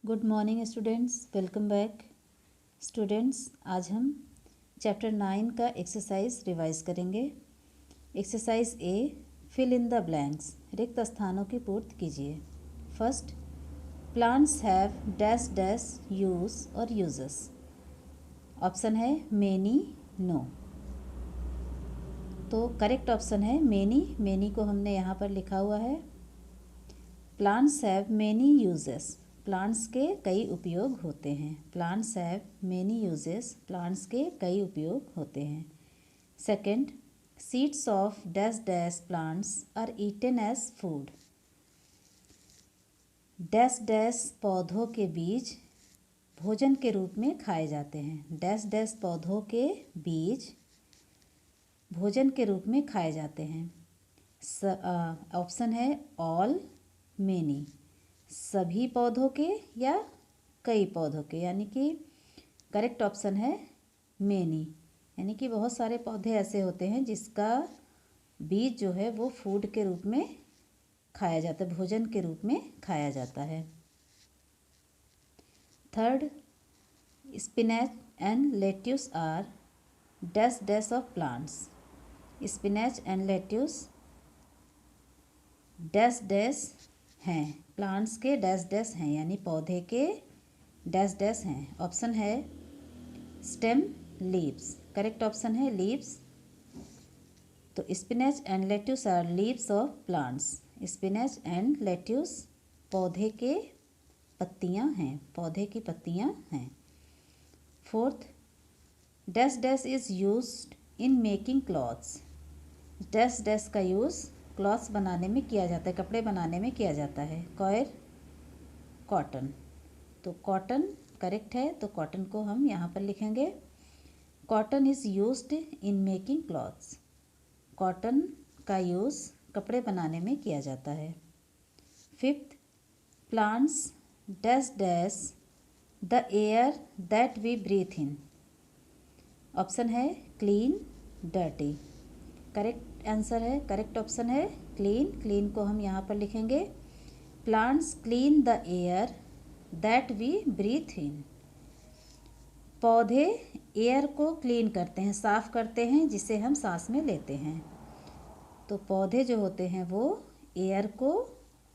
Good morning students, welcome back. Students, आज हम chapter 9 का एक्सरसाइज रिवाइज करेंगे। Exercise A, fill in the blanks, रिक्त स्थानों की पूर्ति कीजिए। First, plants have dash dash use और यूजेस। ऑप्शन है मेनी, नो। तो करेक्ट ऑप्शन है मेनी। मेनी को हमने यहाँ पर लिखा हुआ है। Plants have many uses, plants के कई उपयोग होते हैं। Plants have many uses, plants के कई उपयोग होते हैं। Second, seeds of dash dash plants are eaten as food. Dash dash पौधों के बीज भोजन के रूप में खाए जाते हैं। डैश डैश पौधों के बीज भोजन के रूप में खाए जाते हैं। ऑप्शन है ऑल, मेनी, सभी पौधों के या कई पौधों के, यानी कि करेक्ट ऑप्शन है मेनी, यानी कि बहुत सारे पौधे ऐसे होते हैं जिसका बीज जो है वो फूड के रूप में खाया जाता है, भोजन के रूप में खाया जाता है। Third, spinach and lettuce are dash dash of plants. Spinach and lettuce dash dash हैं, प्लांट्स के डैश डैश हैं, यानी पौधे के डैश डैश हैं। ऑप्शन है स्टेम, लीव्स, करेक्ट ऑप्शन है लीव्स। तो spinach and lettuce are leaves of plants. Spinach and lettuce पौधे के पत्तियां हैं, पौधे की पत्तियां हैं। Fourth, dash dash is used in making clothes. Dash dash का यूज़ क्लॉथ्स बनाने में किया जाता है, कपड़े बनाने में किया जाता है। कॉयर, कॉटन, तो कॉटन करेक्ट है, तो कॉटन को हम यहाँ पर लिखेंगे। Cotton is used in making clothes. Cotton का यूज़ कपड़े बनाने में किया जाता है। Fifth, plants dash dash the air that we breathe in. Option है क्लीन, डर्टी, करेक्ट आंसर है, करेक्ट ऑप्शन है क्लीन। क्लीन को हम यहाँ पर लिखेंगे। Plants clean the air that we breathe in. पौधे एयर को क्लीन करते हैं, साफ करते हैं, जिसे हम सांस में लेते हैं। तो पौधे जो होते हैं वो एयर को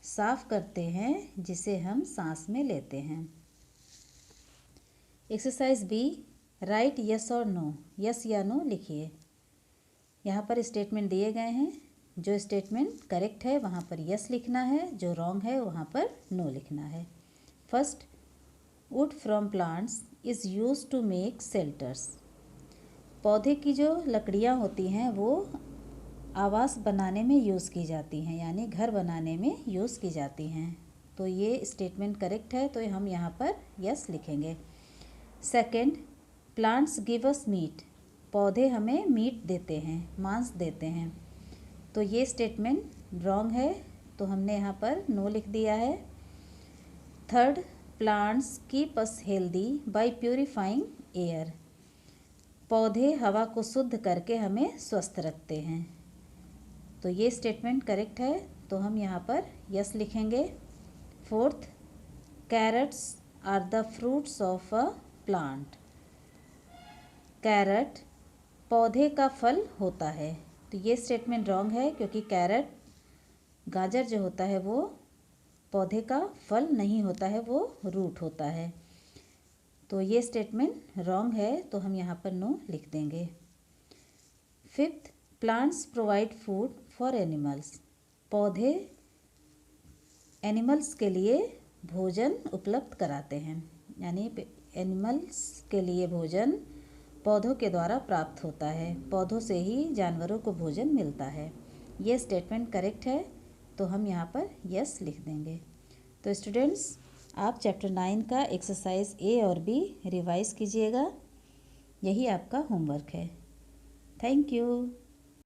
साफ करते हैं, जिसे हम सांस में लेते हैं। एक्सरसाइज बी, राइट यस और नो, यस या नो लिखिए। यहाँ पर स्टेटमेंट दिए गए हैं, जो स्टेटमेंट करेक्ट है वहाँ पर यस लिखना है, जो रॉन्ग है वहाँ पर नो लिखना है। First, wood from plants is use to make shelters. पौधे की जो लकड़ियाँ होती हैं वो आवास बनाने में यूज़ की जाती हैं, यानी घर बनाने में यूज़ की जाती हैं। तो ये स्टेटमेंट करेक्ट है, तो हम यहाँ पर यस लिखेंगे। Second, plants give us meat. पौधे हमें मीट देते हैं, मांस देते हैं। तो ये स्टेटमेंट रॉन्ग है, तो हमने यहाँ पर नो लिख दिया है। Third, plants keep us healthy by purifying air. पौधे हवा को शुद्ध करके हमें स्वस्थ रखते हैं। तो ये स्टेटमेंट करेक्ट है, तो हम यहाँ पर यस लिखेंगे। Fourth, carrots are the fruits of a plant. Carrot पौधे का फल होता है। तो ये स्टेटमेंट रॉन्ग है, क्योंकि कैरट, गाजर जो होता है वो पौधे का फल नहीं होता है, वो रूट होता है। तो ये स्टेटमेंट रॉन्ग है, तो हम यहाँ पर नो लिख देंगे। Fifth, plants provide food for animals. पौधे एनिमल्स के लिए भोजन उपलब्ध कराते हैं, यानी एनिमल्स के लिए भोजन पौधों के द्वारा प्राप्त होता है। पौधों से ही जानवरों को भोजन मिलता है। ये स्टेटमेंट करेक्ट है, तो हम यहाँ पर यस लिख देंगे। तो स्टूडेंट्स, आप चैप्टर 9 का एक्सरसाइज ए और बी रिवाइज कीजिएगा। यही आपका होमवर्क है। Thank you.